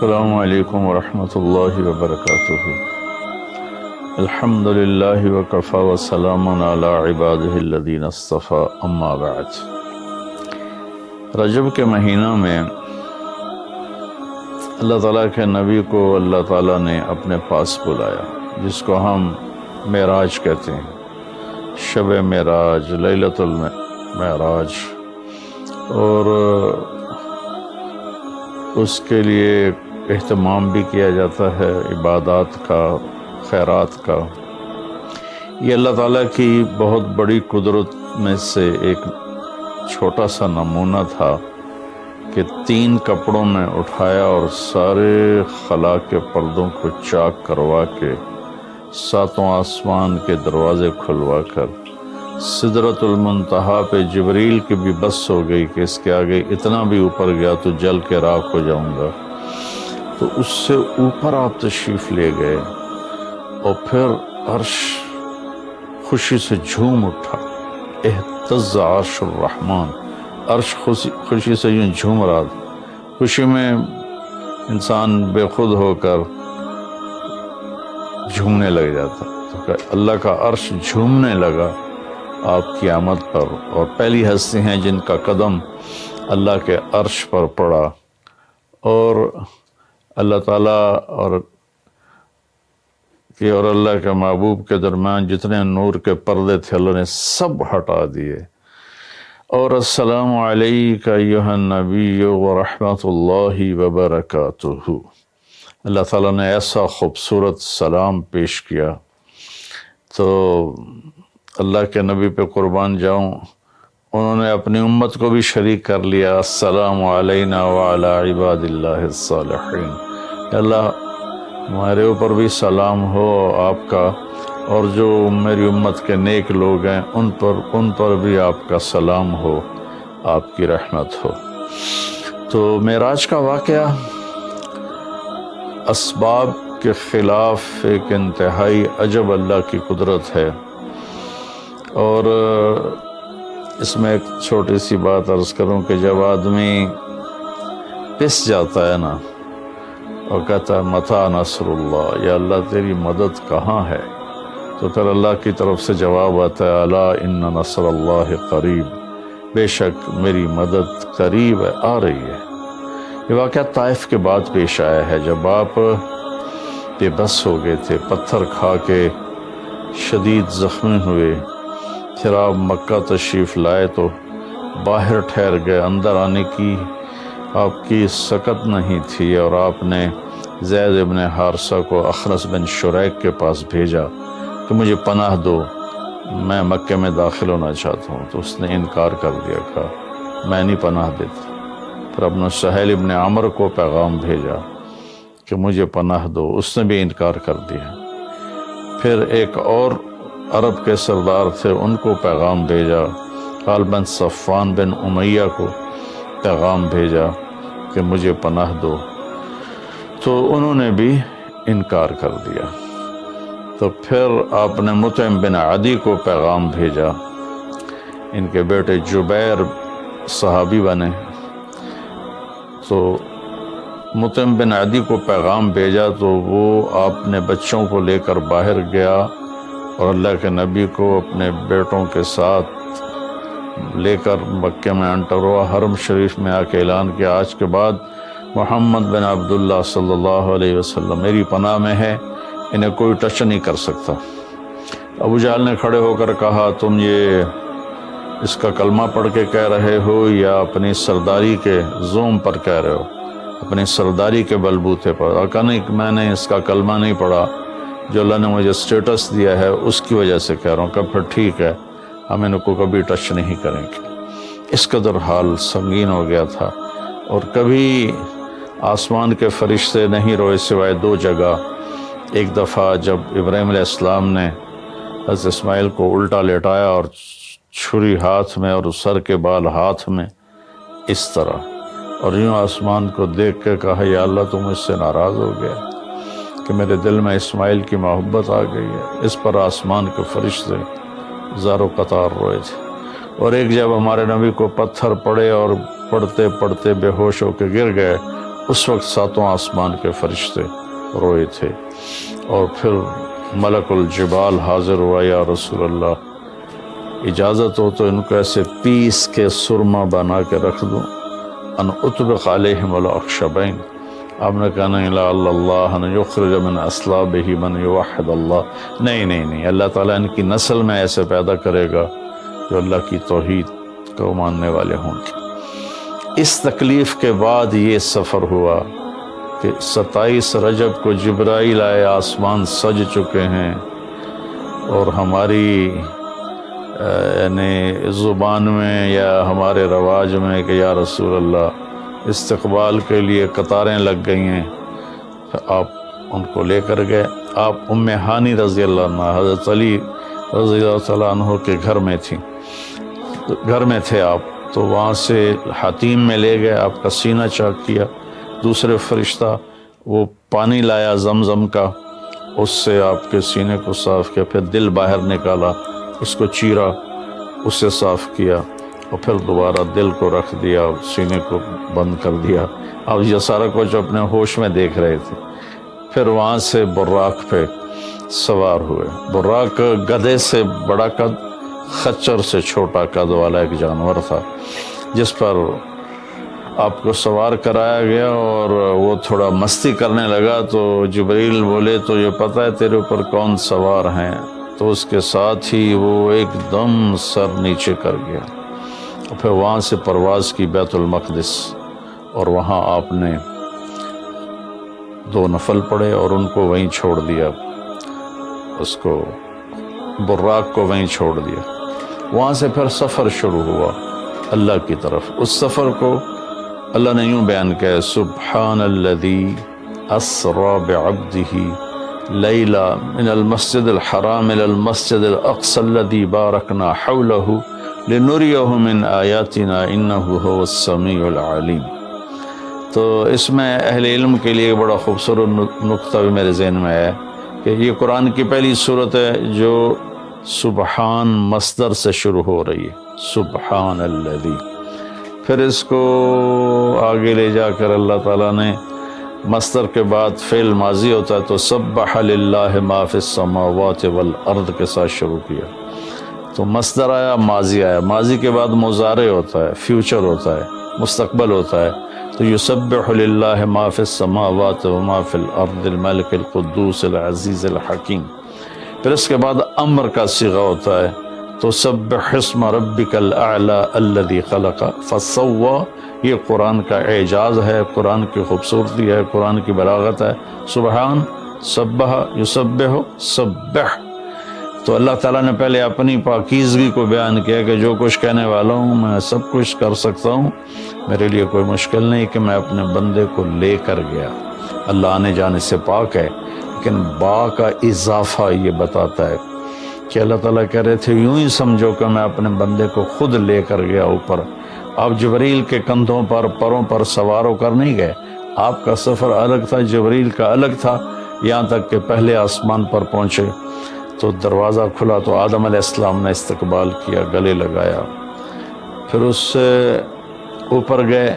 السلام علیکم ورحمۃ اللہ وبرکاتہ۔ الحمد للہ وکفی وسلام علی عبادہ الذین اصطفی، اما بعد۔ رجب کے مہینہ میں اللہ تعالیٰ کے نبی کو اللہ تعالیٰ نے اپنے پاس بلایا، جس کو ہم معراج کہتے ہیں، شب معراج، لیلۃ المعراج، اور اس کے لیے اہتمام بھی کیا جاتا ہے عبادات کا، خیرات کا۔ یہ اللہ تعالیٰ کی بہت بڑی قدرت میں سے ایک چھوٹا سا نمونہ تھا کہ 3 کپڑوں میں اٹھایا اور سارے خلا کے پردوں کو چاک کروا کے 7 آسمان کے دروازے کھلوا کر سدرۃ المنتہا پہ جبریل کی بھی بس ہو گئی کہ اس کے آگے اتنا بھی اوپر گیا تو جل کے راکھ ہو جاؤں گا، تو اس سے اوپر آپ تشریف لے گئے، اور پھر عرش خوشی سے جھوم اٹھا، اہتز عرش الرحمن، عرش خوشی سے یوں جھوم رہا تھا۔ خوشی میں انسان بے خود ہو کر جھومنے لگ جاتا، تو اللہ کا عرش جھومنے لگا آپ کی آمد پر، اور پہلی ہستی ہیں جن کا قدم اللہ کے عرش پر پڑا، اور اللہ تعالیٰ اور اللہ کے محبوب کے درمیان جتنے نور کے پردے تھے اللہ نے سب ہٹا دیے، اور السلام علیک ایھا النبی ورحمۃ اللہ وبرکاتہ۔ اللہ تعالیٰ نے ایسا خوبصورت سلام پیش کیا، تو اللہ کے نبی پہ قربان جاؤں، انہوں نے اپنی امت کو بھی شریک کر لیا، السلام علینا وعلی عباد اللہ الصالحین، اللہ ہمارے اوپر بھی سلام ہو آپ کا، اور جو میری امت کے نیک لوگ ہیں ان پر بھی آپ کا سلام ہو، آپ کی رحمت ہو۔ تو معراج کا واقعہ اسباب کے خلاف ایک انتہائی عجب اللہ کی قدرت ہے، اور اس میں ایک چھوٹی سی بات عرض کروں کہ جب آدمی پس جاتا ہے نا اور کہتا ہے متی نصر اللہ، یا اللہ تیری مدد کہاں ہے، تو پھر اللہ کی طرف سے جواب آتا ہے الا ان نصر اللہ قریب، بے شک میری مدد قریب ہے، آ رہی ہے۔ یہ واقعہ طائف کے بعد پیش آیا ہے، جب آپ بے بس ہو گئے تھے، پتھر کھا کے شدید زخمی ہوئے، پھر آپ مکہ تشریف لائے تو باہر ٹھہر گئے، اندر آنے کی آپ کی سکت نہیں تھی، اور آپ نے زید ابن حارثہ کو اخنس بن شریک کے پاس بھیجا کہ مجھے پناہ دو، میں مکہ میں داخل ہونا چاہتا ہوں، تو اس نے انکار کر دیا، کہا میں نہیں پناہ دیتا۔ پھر اپنا سہیل ابن عمر کو پیغام بھیجا کہ مجھے پناہ دو، اس نے بھی انکار کر دیا۔ پھر ایک اور عرب کے سردار تھے، ان کو پیغام بھیجا، غالب بن صفوان بن امیہ کو پیغام بھیجا کہ مجھے پناہ دو، تو انہوں نے بھی انکار کر دیا۔ تو پھر آپ نے مطعم بن عدی کو پیغام بھیجا، ان کے بیٹے جبیر صحابی بنے، تو مطعم بن عدی کو پیغام بھیجا تو وہ آپ نے بچوں کو لے کر باہر گیا، اور اللہ کے نبی کو اپنے بیٹوں کے ساتھ لے کر مکہ میں انٹر ہوا، حرم شریف میں آ کے اعلان کیا آج کے بعد محمد بن عبداللہ صلی اللہ علیہ وسلم میری پناہ میں ہے، انہیں کوئی ٹچ نہیں کر سکتا۔ ابو جہل نے کھڑے ہو کر کہا تم یہ اس کا کلمہ پڑھ کے کہہ رہے ہو یا اپنی سرداری کے زوم پر کہہ رہے ہو، اپنی سرداری کے بلبوتے پر؟ اور کہا نہیں، میں نے اس کا کلمہ نہیں پڑھا، جو اللہ نے مجھے سٹیٹس دیا ہے اس کی وجہ سے کہہ رہا ہوں۔ کہ پھر ٹھیک ہے، ہم ان کو کبھی ٹچ نہیں کریں گے۔ اس قدر حال سنگین ہو گیا تھا، اور کبھی آسمان کے فرشتے نہیں روئے سوائے 2 جگہ۔ ایک دفعہ جب ابراہیم علیہ السلام نے حضرت اسماعیل کو الٹا لیٹایا اور چھری ہاتھ میں اور سر کے بال ہاتھ میں، اس طرح، اور یوں آسمان کو دیکھ کے کہا یا اللہ تم مجھ سے ناراض ہو گیا کہ میرے دل میں اسماعیل کی محبت آ گئی ہے۔ اس پر آسمان کے فرشتے زار و قطار روئے تھے۔ اور ایک جب ہمارے نبی کو پتھر پڑے اور پڑھتے پڑھتے بے ہوش ہو کے گر گئے، اس وقت ساتوں آسمان کے فرشتے روئے تھے، اور پھر ملک الجبال حاضر ہوا، یا رسول اللہ اجازت ہو تو ان کو ایسے پیس کے سرما بنا کے رکھ دوں، ان اطبق علیہم الاخشبین۔ آپ نے کہا نہیں، لعل اللہ ان یخرج من اصلابہ من یوحد اللہ، نہیں، اللہ تعالیٰ ان کی نسل میں ایسے پیدا کرے گا جو اللہ کی توحید کو ماننے والے ہوں گے۔ اس تکلیف کے بعد یہ سفر ہوا کہ 27 رجب کو جبرائیل آئے، آسمان سج چکے ہیں، اور ہماری یعنی زبان میں یا ہمارے رواج میں کہ یا رسول اللہ استقبال کے لیے قطاریں لگ گئی ہیں، آپ ان کو لے کر گئے۔ آپ ام ہانی رضی اللہ عنہ، حضرت علی رضی اللہ تعالیٰ عنہ کے گھر میں تھے آپ، تو وہاں سے حتیم میں لے گئے، آپ کا سینہ چاک کیا۔ دوسرے فرشتہ وہ پانی لایا زمزم کا، اس سے آپ کے سینے کو صاف کیا، پھر دل باہر نکالا، اس کو چیرا، اس سے صاف کیا، اور پھر دوبارہ دل کو رکھ دیا، سینے کو بند کر دیا۔ اب یہ سارا کچھ اپنے ہوش میں دیکھ رہے تھے۔ پھر وہاں سے براق پہ سوار ہوئے۔ براق گدھے سے بڑا قد، خچر سے چھوٹا قد والا ایک جانور تھا، جس پر آپ کو سوار کرایا گیا، اور وہ تھوڑا مستی کرنے لگا تو جبریل بولے تو یہ پتہ ہے تیرے اوپر کون سوار ہیں؟ تو اس کے ساتھ ہی وہ ایک دم سر نیچے کر گیا، اور پھر وہاں سے پرواز کی بیت المقدس، اور وہاں آپ نے 2 نفل پڑھے اور ان کو وہیں چھوڑ دیا، اس کو براق کو وہیں چھوڑ دیا۔ وہاں سے پھر سفر شروع ہوا اللہ کی طرف۔ اس سفر کو اللہ نے یوں بیان کیا، سبحان الذی اسری بعبدہ لیلا من المسجد الحرام الى المسجد الاقصى الذي باركنا حوله لنريه من آیاتنا انه هو السمیع العلیم۔ تو اس میں اہل علم کے لیے بڑا خوبصورت نقطہ بھی میرے ذہن میں ہے کہ یہ قرآن کی پہلی سورت ہے جو سبحان مصدر سے شروع ہو رہی ہے، سبحان الذی۔ پھر اس کو آگے لے جا کر اللہ تعالیٰ نے مصدر کے بعد فعل ماضی ہوتا ہے تو سبح للہ ما فی السماوات والارض کے ساتھ شروع کیا، تو مصدر آیا، ماضی آیا، ماضی کے بعد مضارع ہوتا ہے، فیوچر ہوتا ہے، مستقبل ہوتا ہے، تو یسبح للہ ما فی السماوات وما فی الارض الملک القدوس العزیز الحکیم۔ پھر اس کے بعد امر کا صیغہ ہوتا ہے تو سبح اسم ربک الاعلی الذی خلق فسوی۔ یہ قرآن کا اعجاز ہے، قرآن کی خوبصورتی ہے، قرآن کی بلاغت ہے۔ سبحان، سبح، یسبح، سبح۔ تو اللہ تعالیٰ نے پہلے اپنی پاکیزگی کو بیان کیا کہ جو کچھ کہنے والا ہوں میں سب کچھ کر سکتا ہوں، میرے لیے کوئی مشکل نہیں کہ میں اپنے بندے کو لے کر گیا۔ اللہ آنے جانے سے پاک ہے، لیکن با کا اضافہ یہ بتاتا ہے کہ اللہ تعالیٰ کہہ رہے تھے یوں ہی سمجھو کہ میں اپنے بندے کو خود لے کر گیا اوپر۔ آپ جبریل کے کندھوں پر، پروں پر سوار ہو کر نہیں گئے، آپ کا سفر الگ تھا، جبریل کا الگ تھا، یہاں تک کہ پہلے آسمان پر پہنچے تو دروازہ کھلا تو آدم علیہ السلام نے استقبال کیا، گلے لگایا۔ پھر اس سے اوپر گئے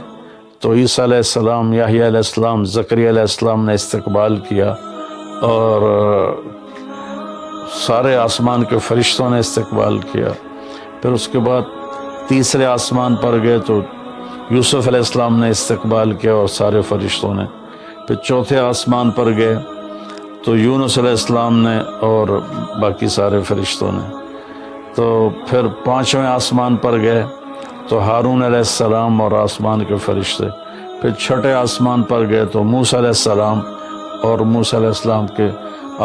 تو عیسیٰ علیہ السلام، یحییٰ علیہ السلام، زکریا علیہ السلام نے استقبال کیا، اور سارے آسمان کے فرشتوں نے استقبال کیا۔ پھر اس کے بعد تیسرے آسمان پر گئے تو یوسف علیہ السلام نے استقبال کیا اور سارے فرشتوں نے۔ پھر چوتھے آسمان پر گئے تو یونس علیہ السلام نے اور باقی سارے فرشتوں نے۔ تو پھر پانچویں آسمان پر گئے تو ہارون علیہ السلام اور آسمان کے فرشتے۔ پھر چھٹے آسمان پر گئے تو موسیٰ علیہ السلام اور موسیٰ علیہ السلام کے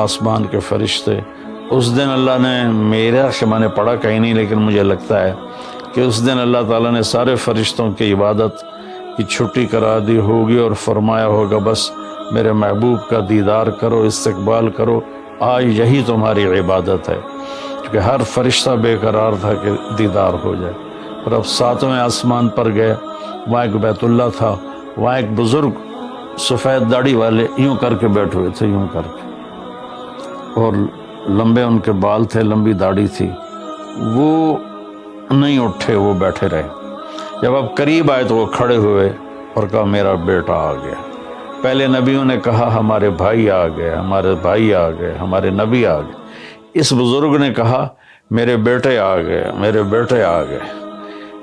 آسمان کے فرشتے۔ اس دن اللہ نے، میرا کہ میں نے پڑھا کہیں نہیں لیکن مجھے لگتا ہے کہ اس دن اللہ تعالیٰ نے سارے فرشتوں کی عبادت کی چھٹی کرا دی ہوگی اور فرمایا ہوگا بس میرے محبوب کا دیدار کرو، استقبال کرو، آج یہی تمہاری عبادت ہے، کیونکہ ہر فرشتہ بے قرار تھا کہ دیدار ہو جائے۔ اور اب ساتویں آسمان پر گئے، وہاں ایک بیت اللہ تھا، وہاں ایک بزرگ سفید داڑھی والے یوں کر کے بیٹھے ہوئے تھے، یوں کر کے، اور لمبے ان کے بال تھے، لمبی داڑھی تھی، وہ نہیں اٹھے، وہ بیٹھے رہے۔ جب آپ قریب آئے تو وہ کھڑے ہوئے اور کہا میرا بیٹا آ گیا۔ پہلے نبیوں نے کہا ہمارے بھائی آ گئے، ہمارے بھائی آ گئے، ہمارے نبی آ گئے۔ اس بزرگ نے کہا میرے بیٹے آ گئے، میرے بیٹے آ گئے۔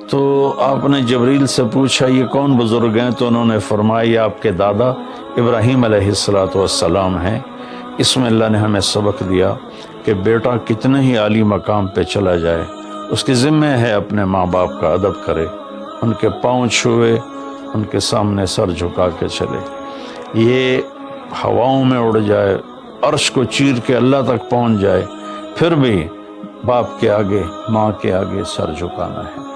تو آپ نے جبریل سے پوچھا یہ کون بزرگ ہیں؟ تو انہوں نے فرمایا یہ آپ کے دادا ابراہیم علیہ السلام ہیں۔ اس میں اللہ نے ہمیں سبق دیا کہ بیٹا کتنے ہی عالی مقام پہ چلا جائے، اس کی ذمہ ہے اپنے ماں باپ کا ادب کرے، ان کے پاؤں چھوئے، ان کے سامنے سر جھکا کے چلے۔ یہ ہواؤں میں اڑ جائے، عرش کو چیر کے اللہ تک پہنچ جائے، پھر بھی باپ کے آگے، ماں کے آگے سر جھکانا ہے۔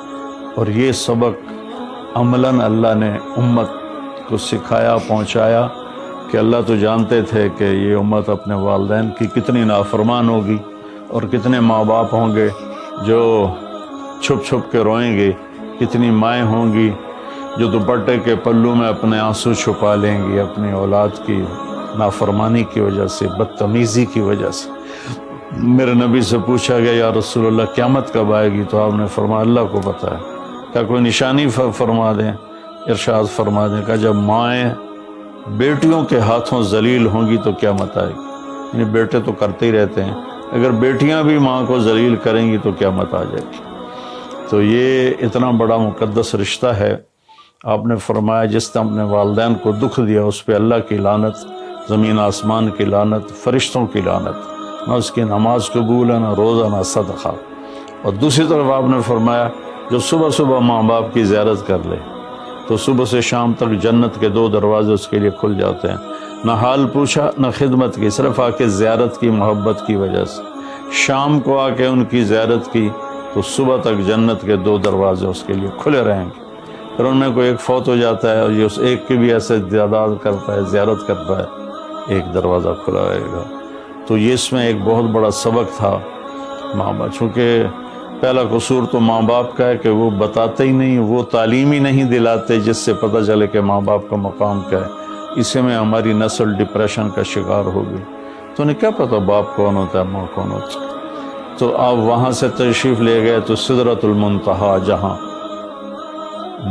اور یہ سبق عملاً اللہ نے امت کو سکھایا، پہنچایا کہ اللہ تو جانتے تھے کہ یہ امت اپنے والدین کی کتنی نافرمان ہوگی، اور کتنے ماں باپ ہوں گے جو چھپ چھپ کے روئیں گے، کتنی مائیں ہوں گی جو دوپٹے کے پلو میں اپنے آنسو چھپا لیں گی اپنی اولاد کی نافرمانی کی وجہ سے، بدتمیزی کی وجہ سے۔ میرے نبی سے پوچھا گیا یا رسول اللہ قیامت کب آئے گی؟ تو آپ نے فرمایا اللہ کو پتہ ہے، کیا کوئی نشانی فرما دیں؟ ارشاد فرما دیں کہ جب مائیں بیٹیوں کے ہاتھوں ذلیل ہوں گی تو قیامت آئے گی۔ یعنی بیٹے تو کرتے ہی رہتے ہیں، اگر بیٹیاں بھی ماں کو ذلیل کریں گی تو قیامت آ جائے گی۔ تو یہ اتنا بڑا مقدس رشتہ ہے۔ آپ نے فرمایا جس نے اپنے والدین کو دکھ دیا اس پہ اللہ کی لعنت، زمین آسمان کی لعنت، فرشتوں کی لعنت، نہ اس کی نماز قبول ہے، نہ روزہ، نہ صدقہ۔ اور دوسری طرف آپ نے فرمایا جو صبح صبح ماں باپ کی زیارت کر لے تو صبح سے شام تک جنت کے 2 دروازے اس کے لیے کھل جاتے ہیں۔ نہ حال پوچھا نہ خدمت کی، صرف آ کے زیارت کی محبت کی وجہ سے۔ شام کو آ کے ان کی زیارت کی تو صبح تک جنت کے 2 دروازے اس کے لیے کھلے رہیں گے۔ پھر ان میں کوئی ایک فوت ہو جاتا ہے اور یہ اس ایک کی بھی ایسے تعداد کرتا ہے، زیارت کرتا ہے، ایک دروازہ کھلا رہے گا۔ تو یہ اس میں ایک بہت بڑا سبق تھا ماں باپ، چونکہ پہلا قصور تو ماں باپ کا ہے کہ وہ بتاتے ہی نہیں، وہ تعلیم ہی نہیں دلاتے جس سے پتہ چلے کہ ماں باپ کا مقام کیا ہے۔ اسی میں ہماری نسل ڈپریشن کا شکار ہو گئی۔ تو انہیں کیا پتہ باپ کون ہوتا ہے، ماں کون ہوتا ہے۔ تو آپ وہاں سے تشریف لے گئے تو سدرۃ المنتہا، جہاں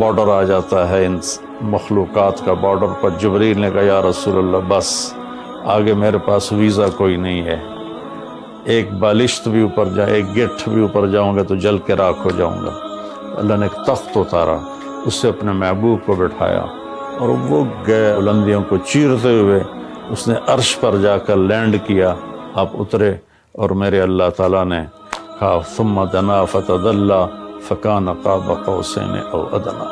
بارڈر آ جاتا ہے ان مخلوقات کا، بارڈر پر جبریل نے کہا یا رسول اللہ بس آگے میرے پاس ویزا کوئی نہیں ہے، ایک بالشت بھی اوپر جائے، ایک گٹھ بھی اوپر جاؤں گا تو جل کے راکھ ہو جاؤں گا۔ اللہ نے ایک تخت اتارا، اس سے اپنے محبوب کو بٹھایا اور وہ گئے بلندیوں کو چیرتے ہوئے، اس نے عرش پر جا کر لینڈ کیا، آپ اترے اور میرے اللہ تعالیٰ نے کہا ثم دنا فتدلی فکان قاب قوسین او ادنا۔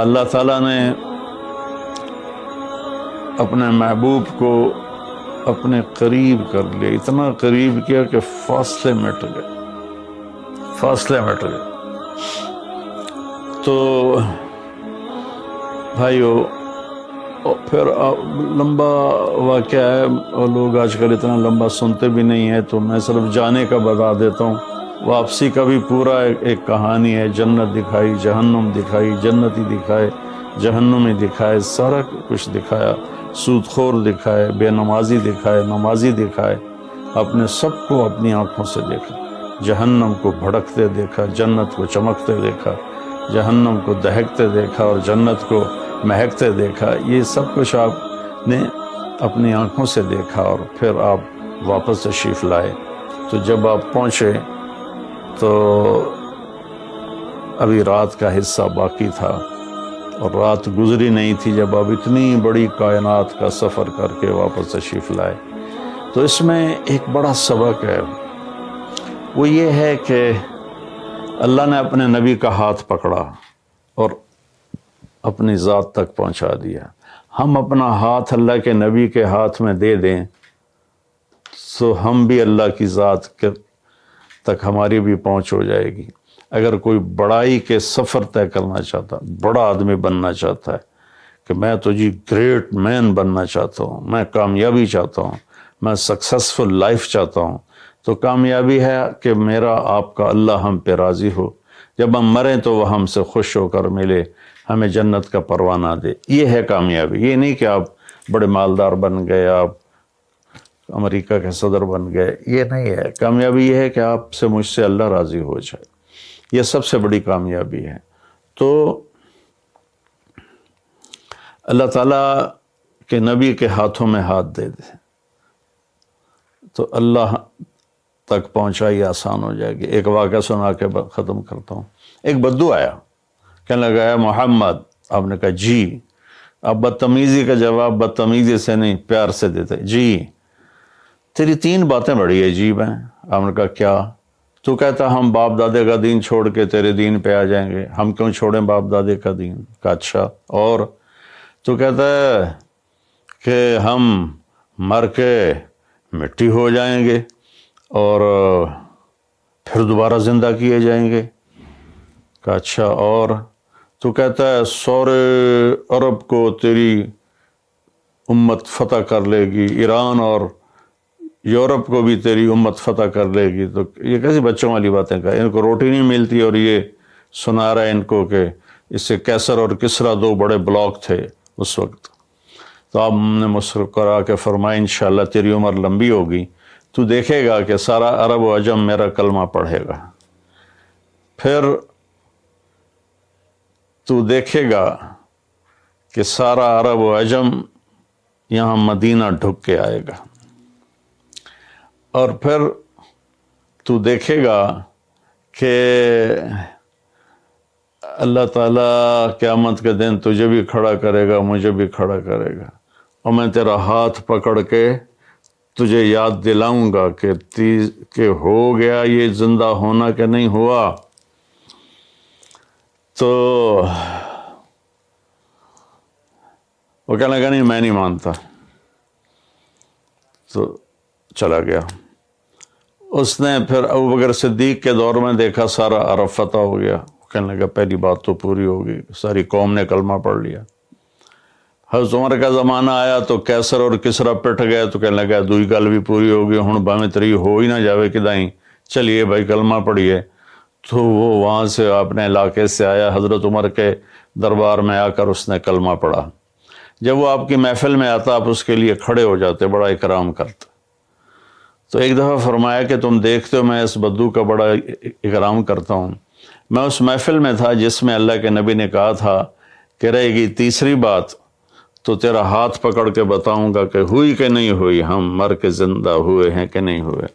اللہ تعالیٰ نے اپنے محبوب کو اپنے قریب کر لیا، اتنا قریب کیا کہ فاصلے مٹ گئے، فاصلے مٹ گئے۔ تو بھائیو پھر لمبا واقعہ ہے، اور لوگ آج کل اتنا لمبا سنتے بھی نہیں ہیں، تو میں صرف جانے کا بتا دیتا ہوں۔ واپسی کا بھی پورا ایک کہانی ہے، جنت دکھائی، جہنم دکھائی، جنتی دکھائے، جہنمی دکھائے، سارا کچھ دکھایا، سود خور دکھائے، بے نمازی دکھائے، نمازی دکھائے، آپ نے سب کو اپنی آنکھوں سے دیکھا۔ جہنم کو بھڑکتے دیکھا، جنت کو چمکتے دیکھا، جہنم کو دہکتے دیکھا اور جنت کو مہکتے دیکھا۔ یہ سب کچھ آپ نے اپنی آنکھوں سے دیکھا، اور پھر آپ واپس تشریف لائے۔ تو جب آپ پہنچے تو ابھی رات کا حصہ باقی تھا اور رات گزری نہیں تھی جب آپ اتنی بڑی کائنات کا سفر کر کے واپس تشریف لائے۔ تو اس میں ایک بڑا سبق ہے، وہ یہ ہے کہ اللہ نے اپنے نبی کا ہاتھ پکڑا اور اپنی ذات تک پہنچا دیا۔ ہم اپنا ہاتھ اللہ کے نبی کے ہاتھ میں دے دیں تو ہم بھی اللہ کی ذات تک ہماری بھی پہنچ ہو جائے گی۔ اگر کوئی بڑائی کے سفر طے کرنا چاہتا، بڑا آدمی بننا چاہتا ہے کہ میں تو جی گریٹ مین بننا چاہتا ہوں، میں کامیابی چاہتا ہوں، میں سکسیسفل لائف چاہتا ہوں، تو کامیابی ہے کہ میرا آپ کا اللہ ہم پہ راضی ہو، جب ہم مریں تو وہ ہم سے خوش ہو کر ملے، ہمیں جنت کا پروانہ دے۔ یہ ہے کامیابی۔ یہ نہیں کہ آپ بڑے مالدار بن گئے، آپ امریکہ کے صدر بن گئے، یہ نہیں ہے۔ کامیابی یہ ہے کہ آپ سے، مجھ سے اللہ راضی ہو جائے، یہ سب سے بڑی کامیابی ہے۔ تو اللہ تعالیٰ کے نبی کے ہاتھوں میں ہاتھ دے دے تو اللہ تک پہنچائی آسان ہو جائے گی۔ ایک واقعہ سنا کے ختم کرتا ہوں۔ ایک بدو آیا، کہنے لگا ہے محمد، آپ نے کہا جی۔ آپ بدتمیزی کا جواب بدتمیزی سے نہیں پیار سے دیتے، جی تیری 3 باتیں بڑی عجیب ہیں۔ آپ نے کہا کیا؟ تو کہتا ہم باپ دادے کا دین چھوڑ کے تیرے دین پہ آ جائیں گے، ہم کیوں چھوڑیں باپ دادے کا دین؟ کہا اچھا اور؟ تو کہتا ہے کہ ہم مر کے مٹی ہو جائیں گے اور پھر دوبارہ زندہ کیے جائیں گے۔ کہا اچھا اور؟ تو کہتا ہے سورے عرب کو تیری امت فتح کر لے گی، ایران اور یورپ کو بھی تیری امت فتح کر لے گی۔ تو یہ کیسی بچوں والی باتیں کہا، ان کو روٹی نہیں ملتی اور یہ سنا رہا ہے ان کو کہ اس سے کیسر اور کسرا 2 بڑے بلاک تھے اس وقت۔ تو آپ نے مسکرا کے فرمایا انشاءاللہ تیری عمر لمبی ہوگی، تو دیکھے گا کہ سارا عرب و عجم میرا کلمہ پڑھے گا، پھر تو دیکھے گا کہ سارا عرب و عجم یہاں مدینہ ڈھک کے آئے گا، اور پھر تو دیکھے گا کہ اللہ تعالیٰ قیامت کے دن تجھے بھی کھڑا کرے گا، مجھے بھی کھڑا کرے گا، اور میں تیرا ہاتھ پکڑ کے تجھے یاد دلاؤں گا کہ ہو گیا یہ زندہ ہونا کہ نہیں ہوا۔ تو وہ کہنے لگا نہیں میں نہیں مانتا، تو چلا گیا۔ اس نے پھر ابوبکر صدیق کے دور میں دیکھا سارا عرب فتح ہو گیا، کہنے لگا پہلی بات تو پوری ہوگی، ساری قوم نے کلمہ پڑھ لیا۔ حضرت عمر کا زمانہ آیا تو کیسر اور کسرا پٹ گئے، تو کہنے لگا دوئی گل بھی پوری ہوگی، ہن باویں تری ہو ہی نہ جاوے کدائیں، چلیے بھائی کلمہ پڑھیے۔ تو وہ وہاں سے اپنے علاقے سے آیا، حضرت عمر کے دربار میں آ کر اس نے کلمہ پڑھا۔ جب وہ آپ کی محفل میں آتا آپ اس کے لیے کھڑے ہو جاتے، بڑا اکرام کرتے۔ تو ایک دفعہ فرمایا کہ تم دیکھتے ہو میں اس بدو کا بڑا اکرام کرتا ہوں، میں اس محفل میں تھا جس میں اللہ کے نبی نے کہا تھا کہ رہے گی تیسری بات تو تیرا ہاتھ پکڑ کے بتاؤں گا کہ ہوئی کہ نہیں ہوئی، ہم مر کے زندہ ہوئے ہیں کہ نہیں ہوئے،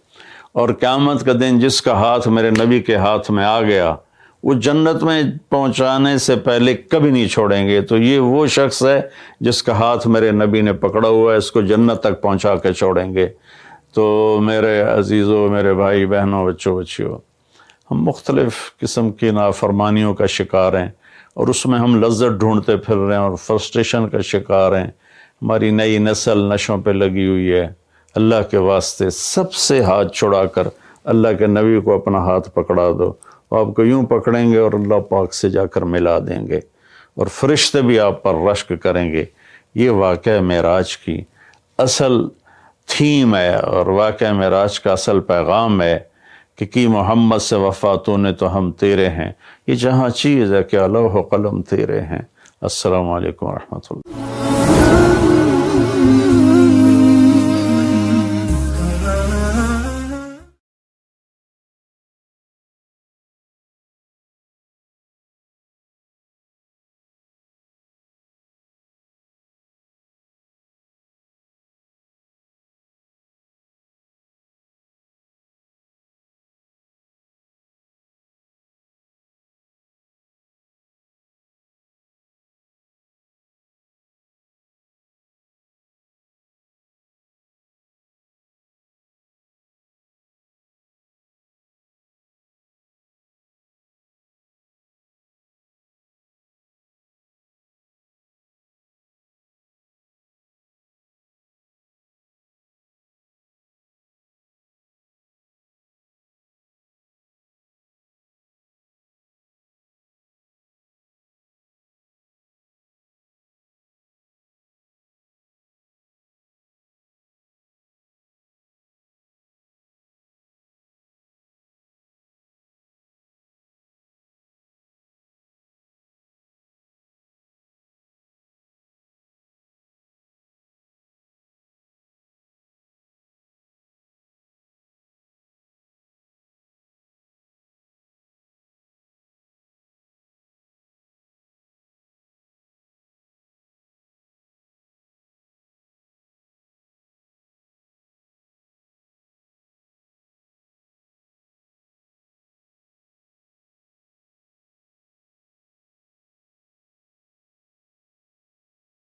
اور قیامت کا دن جس کا ہاتھ میرے نبی کے ہاتھ میں آ گیا وہ جنت میں پہنچانے سے پہلے کبھی نہیں چھوڑیں گے۔ تو یہ وہ شخص ہے جس کا ہاتھ میرے نبی نے پکڑا ہوا ہے، اس کو جنت تک پہنچا کے چھوڑیں گے۔ تو میرے عزیزوں، میرے بھائی بہنوں، بچوں بچیوں، ہم مختلف قسم کی نافرمانیوں کا شکار ہیں اور اس میں ہم لذت ڈھونڈتے پھر رہے ہیں اور فرسٹریشن کا شکار ہیں۔ ہماری نئی نسل نشوں پہ لگی ہوئی ہے۔ اللہ کے واسطے سب سے ہاتھ چھڑا کر اللہ کے نبی کو اپنا ہاتھ پکڑا دو، وہ آپ کو یوں پکڑیں گے اور اللہ پاک سے جا کر ملا دیں گے، اور فرشتے بھی آپ پر رشک کریں گے۔ یہ واقعہ معراج کی اصل تھیم ہے، اور واقعہ معراج کا اصل پیغام ہے کہ کی محمد سے وفا تو نے تو ہم تیرے ہیں۔ یہ جہاں چیز ہے کہ لوح و قلم تیرے ہیں۔ السلام علیکم ورحمۃ اللہ۔